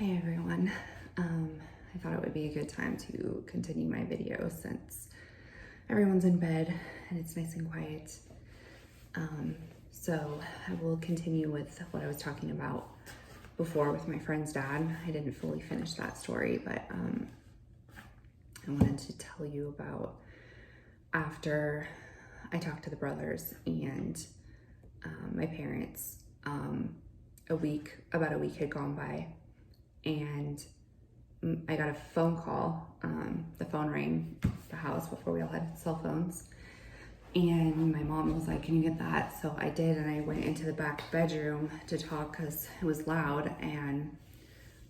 Hey everyone, I thought it would be a good time to continue my video since everyone's in bed and it's nice and quiet. So I will continue with what I was talking about before with my friend's dad. I didn't fully finish that story, but I wanted to tell you about after I talked to the brothers and my parents, about a week had gone by, and I got a phone call. The phone rang the house before we all had cell phones. And my mom was like, "Can you get that?" So I did, and I went into the back bedroom to talk because it was loud. And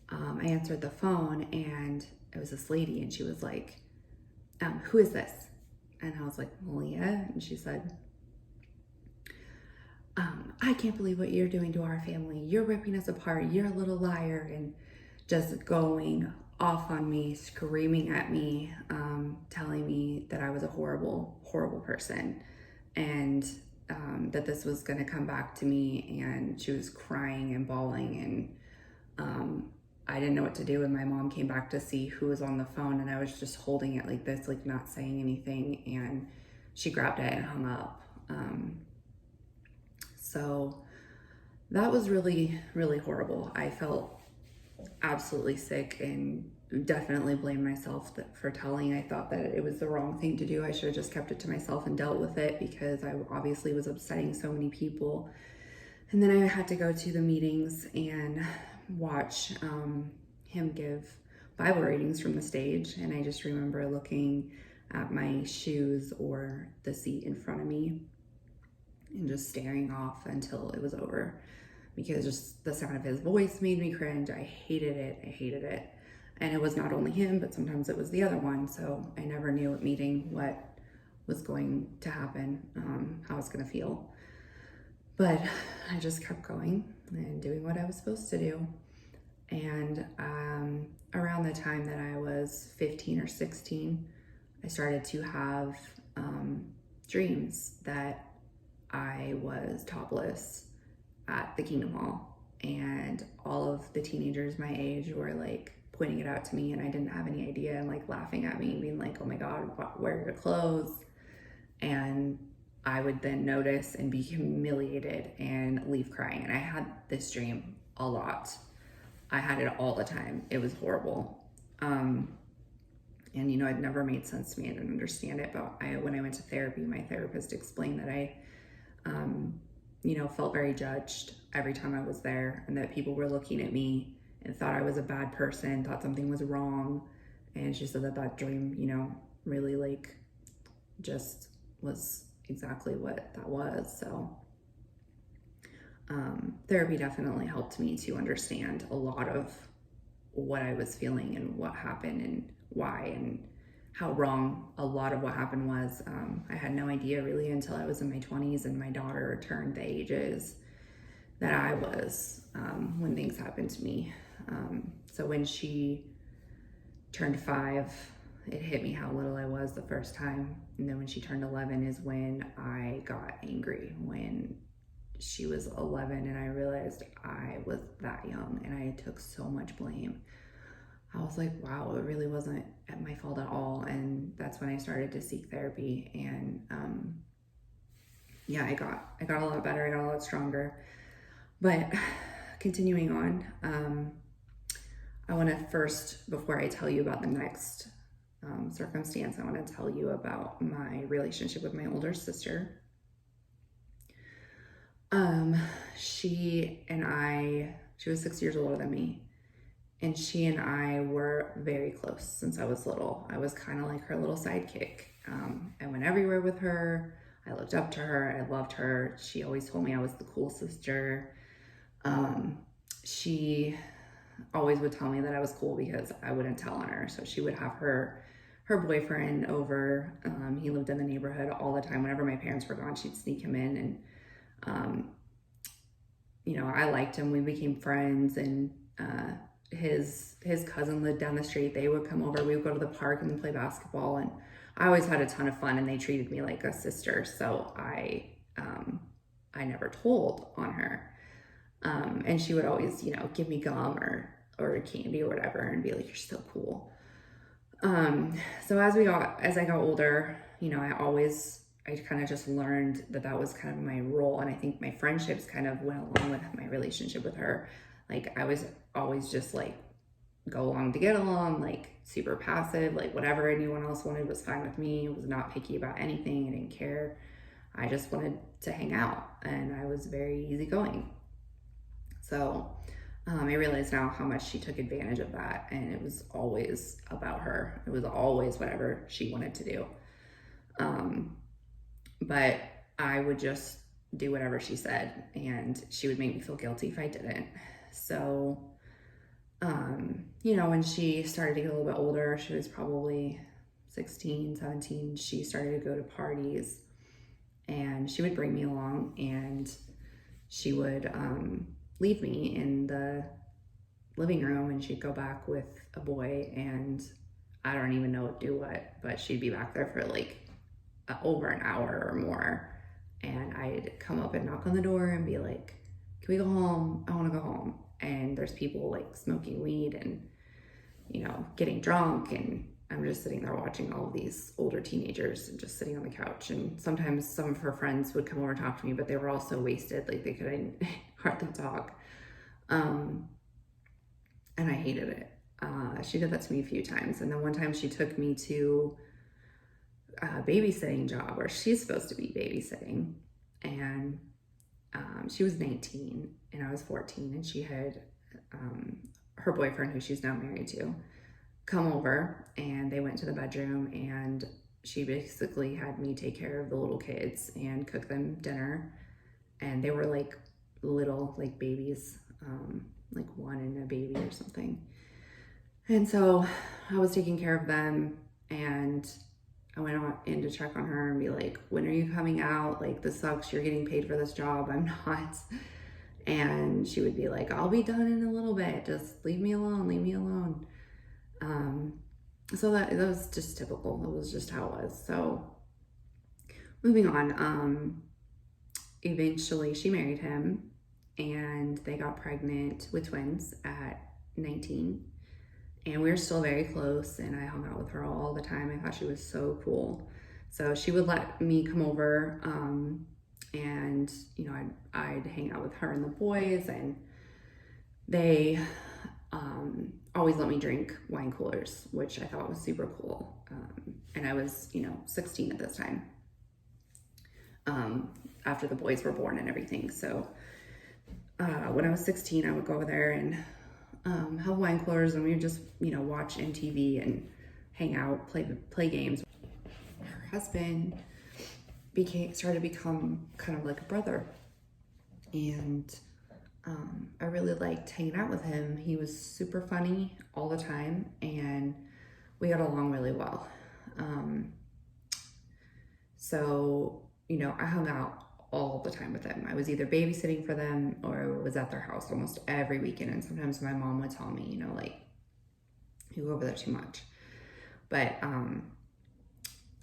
I answered the phone, and it was this lady, and she was like, "Who is this?" And I was like, "Malia." And she said, "I can't believe what you're doing to our family. You're ripping us apart. You're a little liar." And just going off on me, screaming at me, telling me that I was a horrible, horrible person, and that this was going to come back to me. And she was crying and bawling, and I didn't know what to do. And my mom came back to see who was on the phone, and I was just holding it like this, like not saying anything. And she grabbed it and hung up. So that was really, really horrible. I felt absolutely sick and definitely blamed myself for telling. I thought that it was the wrong thing to do. I should have just kept it to myself and dealt with it, because I obviously was upsetting so many people. And then I had to go to the meetings and watch him give Bible readings from the stage. And I just remember looking at my shoes or the seat in front of me and just staring off until it was over, because just the sound of his voice made me cringe. I hated it. And it was not only him, but sometimes it was the other one. So I never knew at meeting what was going to happen, how I was going to feel. But I just kept going and doing what I was supposed to do. And around the time that I was 15 or 16, I started to have dreams that I was topless at the Kingdom Hall, and all of the teenagers my age were like pointing it out to me, and I didn't have any idea, and like laughing at me, being like, "Oh my God, where are your clothes?" And I would then notice and be humiliated and leave crying. And I had this dream a lot. I had it all the time. It was horrible. And it never made sense to me. I didn't understand it. But when I went to therapy, my therapist explained that I felt very judged every time I was there, and that people were looking at me and thought I was a bad person, thought something was wrong. And she said that dream, really like just was exactly what that was. So therapy definitely helped me to understand a lot of what I was feeling and what happened and why, and how wrong a lot of what happened was. I had no idea really until I was in my 20s and my daughter turned the ages that I was when things happened to me. So when she turned 5, it hit me how little I was the first time. And then when she turned 11 is when I got angry, when she was 11 and I realized I was that young and I took so much blame. I was like, wow, it really wasn't my fault at all. And that's when I started to seek therapy. And I got a lot better. I got a lot stronger. But continuing on, I want to first, before I tell you about the next circumstance, I want to tell you about my relationship with my older sister. She was 6 years older than me. And she and I were very close since I was little. I was kind of like her little sidekick. I went everywhere with her. I looked up to her. I loved her. She always told me I was the cool sister. She always would tell me that I was cool because I wouldn't tell on her. So she would have her boyfriend over. He lived in the neighborhood all the time. Whenever my parents were gone, she'd sneak him in. And, I liked him. We became friends. And his cousin lived down the street. They would come over. We would go to the park and play basketball. And I always had a ton of fun, and they treated me like a sister. So I never told on her. And she would always, give me gum or or candy or whatever and be like, you're so cool. So as I got older, you know, I kind of just learned that that was kind of my role. And I think my friendships kind of went along with my relationship with her. Like I was always just like, go along to get along, like super passive, like whatever anyone else wanted was fine with me. I was not picky about anything. I didn't care. I just wanted to hang out, and I was very easygoing. So I realize now how much she took advantage of that, and it was always about her. It was always whatever she wanted to do. But I would just do whatever she said, and she would make me feel guilty if I didn't. So, you know, when she started to get a little bit older, she was probably 16, 17, she started to go to parties, and she would bring me along, and she would leave me in the living room, and she'd go back with a boy, and I don't even know do what, but she'd be back there for like over an hour or more. And I'd come up and knock on the door and be like, can we go home? I want to go home. And there's people like smoking weed and, you know, getting drunk, and I'm just sitting there watching all of these older teenagers and just sitting on the couch. And sometimes some of her friends would come over and talk to me, but they were all so wasted, like they couldn't hardly talk. And I hated it. She did that to me a few times. And then one time she took me to a babysitting job where she's supposed to be babysitting. And she was 19 and I was 14, and she had her boyfriend, who she's now married to, come over, and they went to the bedroom, and she basically had me take care of the little kids and cook them dinner. And they were like little, like babies, like one and a baby or something. And so I was taking care of them, and I went in to check on her and be like, when are you coming out? Like, this sucks. You're getting paid for this job. I'm not. And she would be like, I'll be done in a little bit. Just leave me alone. Leave me alone. So that was just typical. That was just how it was. So moving on, eventually she married him, and they got pregnant with twins at 19. And we were still very close, and I hung out with her all the time. I thought she was so cool. So she would let me come over, and you know, I'd hang out with her and the boys, and they always let me drink wine coolers, which I thought was super cool. And I was, you know, 16 at this time, after the boys were born and everything. So when I was 16, I would go over there and have wine coolers, and we would just, you know, watch MTV and hang out, play games. Her husband started to become kind of like a brother, and I really liked hanging out with him. He was super funny all the time, and we got along really well. So, you know, I hung out all the time with them. I was either babysitting for them or was at their house almost every weekend. And sometimes my mom would tell me, you know, like, you go over there too much. But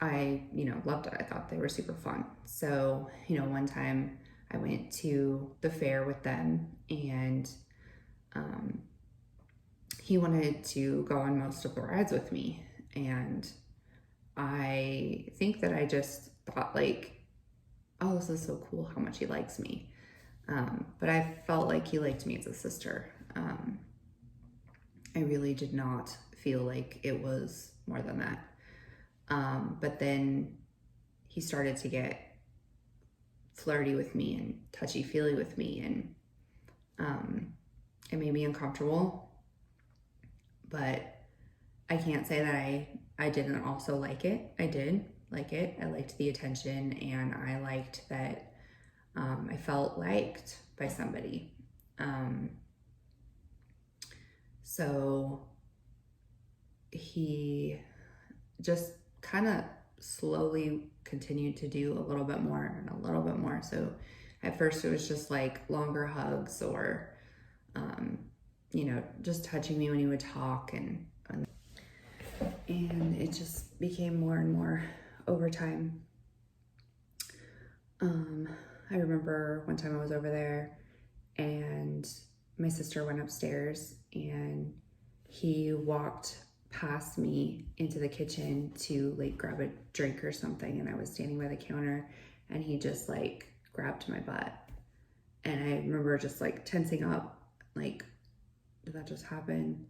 I, you know, loved it. I thought they were super fun. So, you know, one time I went to the fair with them, and he wanted to go on most of the rides with me. And I think that I just thought like, oh, this is so cool how much he likes me. But I felt like he liked me as a sister. I really did not feel like it was more than that. But then he started to get flirty with me and touchy-feely with me, and it made me uncomfortable. But I can't say that I didn't also like it. I did like it. I liked the attention, and I liked that I felt liked by somebody. So he just kind of slowly continued to do a little bit more and a little bit more. So at first it was just like longer hugs, or you know, just touching me when he would talk, and it just became more and more over time. I remember one time I was over there, and my sister went upstairs and he walked past me into the kitchen to like grab a drink or something, and I was standing by the counter and he just like grabbed my butt. And I remember just like tensing up, like, did that just happen?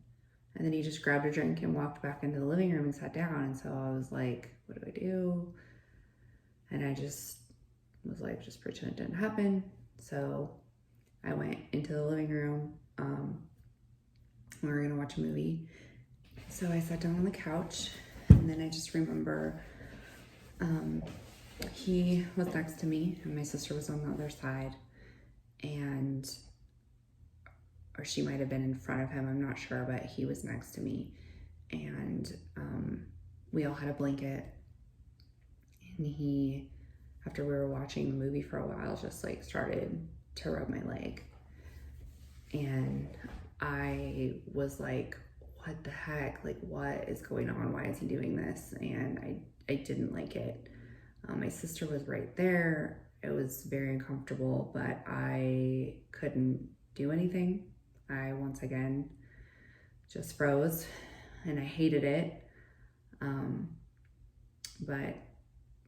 And then he just grabbed a drink and walked back into the living room and sat down. And so I was like, what do I do? And I just was like, just pretend it didn't happen. So I went into the living room. We were gonna watch a movie. So I sat down on the couch, and then I just remember he was next to me and my sister was on the other side, or she might have been in front of him, I'm not sure, but he was next to me. And we all had a blanket, and he, after we were watching the movie for a while, just like started to rub my leg. And I was like, what the heck? Like, what is going on? Why is he doing this? And I didn't like it. My sister was right there. It was very uncomfortable, but I couldn't do anything. I, once again, just froze, and I hated it. But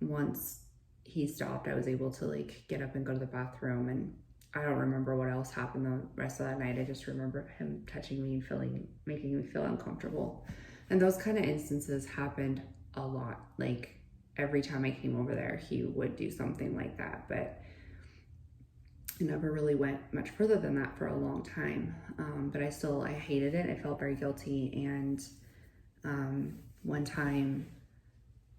once he stopped, I was able to like get up and go to the bathroom, and I don't remember what else happened the rest of that night. I just remember him touching me and making me feel uncomfortable. And those kind of instances happened a lot. Like every time I came over there, he would do something like that, but it never really went much further than that for a long time. But I hated it. I felt very guilty. And one time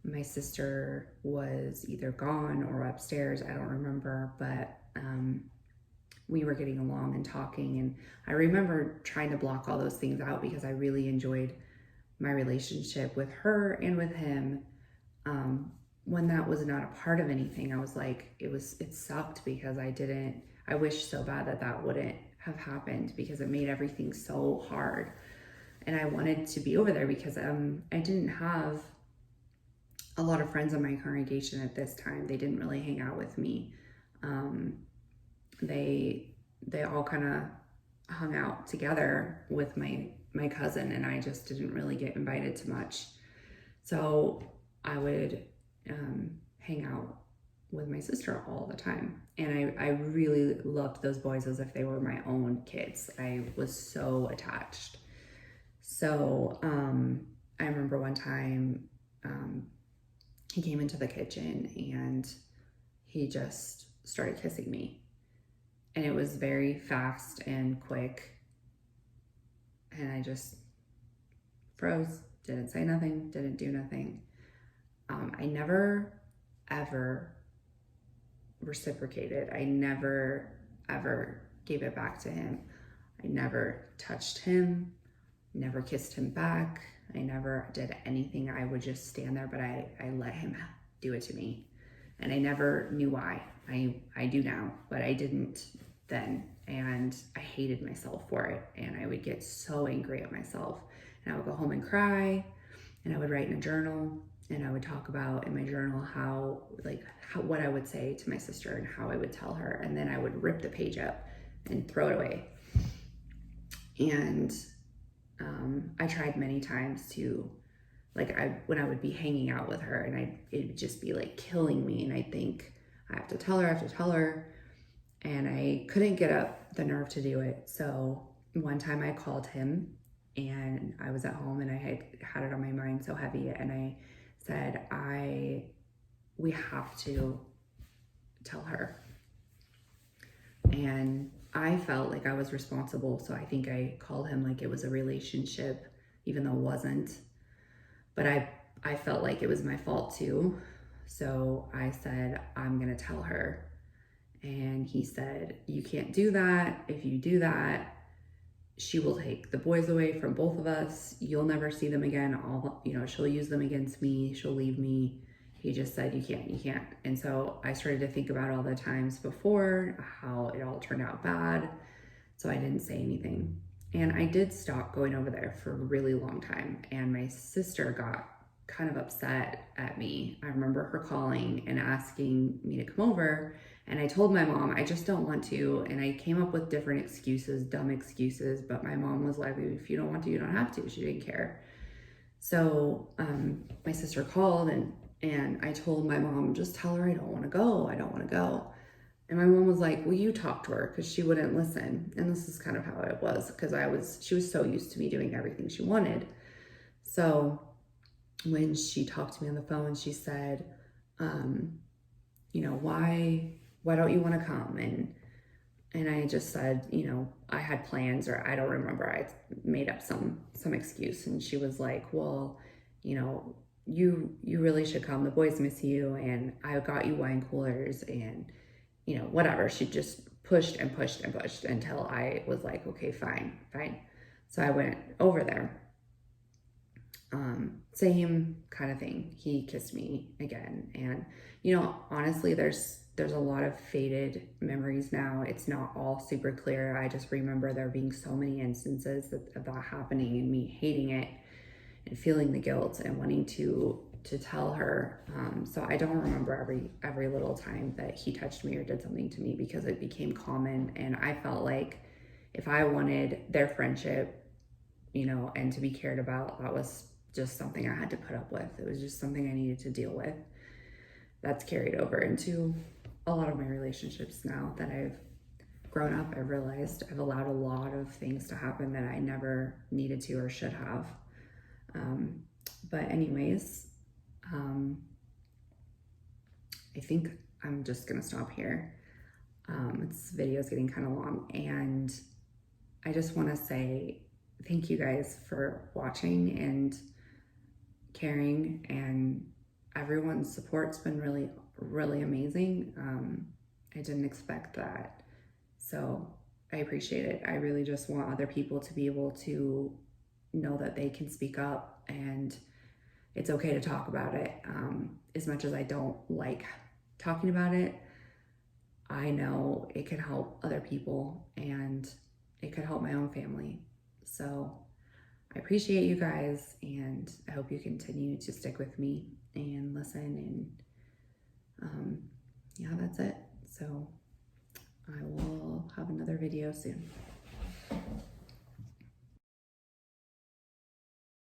my sister was either gone or upstairs, I don't remember, but we were getting along and talking, and I remember trying to block all those things out because I really enjoyed my relationship with her and with him. When that was not a part of anything, I was like, it sucked because I wish so bad that wouldn't have happened, because it made everything so hard. And I wanted to be over there because I didn't have a lot of friends in my congregation at this time. They didn't really hang out with me. They all kind of hung out together with my cousin, and I just didn't really get invited to much. So I would hang out with my sister all the time, and I really loved those boys as if they were my own kids. I was so attached. So I remember one time he came into the kitchen and he just started kissing me. And it was very fast and quick. And I just froze, didn't say nothing, didn't do nothing. I never, ever reciprocated. I never, ever gave it back to him. I never touched him, never kissed him back. I never did anything. I would just stand there, but I let him do it to me. And I never knew why. I do now, but I didn't then. And I hated myself for it. And I would get so angry at myself. And I would go home and cry, and I would write in a journal, and I would talk about in my journal what I would say to my sister and how I would tell her. And then I would rip the page up and throw it away. And I tried many times to, when I would be hanging out with her, and it would just be like killing me, and I'd think, I have to tell her, and I couldn't get up the nerve to do it. So one time I called him, and I was at home, and I had it on my mind so heavy, and I said, we have to tell her. And I felt like I was responsible, so I think I called him like it was a relationship, even though it wasn't. But I felt like it was my fault too. So I said, I'm gonna tell her. And he said, you can't do that. If you do that, she will take the boys away from both of us. You'll never see them again. She'll use them against me. She'll leave me. He just said, you can't. And so I started to think about all the times before, how it all turned out bad. So I didn't say anything. And I did stop going over there for a really long time. And my sister got kind of upset at me. I remember her calling and asking me to come over. And I told my mom, I just don't want to. And I came up with different excuses, dumb excuses. But my mom was like, if you don't want to, you don't have to. She didn't care. So my sister called and I told my mom, just tell her I don't want to go. I don't want to go. And my mom was like, well, you talk to her, because she wouldn't listen. And this is kind of how it was, because she was so used to me doing everything she wanted. So when she talked to me on the phone, she said, you know, why don't you want to come? And I just said, you know, I had plans, or I don't remember. I made up some excuse. And she was like, well, you know, you really should come. The boys miss you, and I got you wine coolers, and, you know, whatever. She just pushed and pushed and pushed until I was like, okay, fine. So I went over there. Same kind of thing. He kissed me again. And, you know, honestly, there's a lot of faded memories now. It's not all super clear. I just remember there being so many instances of that happening and me hating it and feeling the guilt and wanting to tell her. So I don't remember every little time that he touched me or did something to me, because it became common. And I felt like if I wanted their friendship, you know, and to be cared about, that was just something I had to put up with. It was just something I needed to deal with. That's carried over into a lot of my relationships now that I've grown up. I've realized I've allowed a lot of things to happen that I never needed to or should have. But anyways, I think I'm just gonna stop here. This video is getting kind of long, and I just want to say thank you guys for watching and caring, and everyone's support's been really amazing. I didn't expect that, so I appreciate it. I really just want other people to be able to know that they can speak up, and it's okay to talk about it. As much as I don't like talking about it, I know it could help other people, and it could help my own family. So I appreciate you guys, and I hope you continue to stick with me and listen. And yeah, that's it. So I will have another video soon.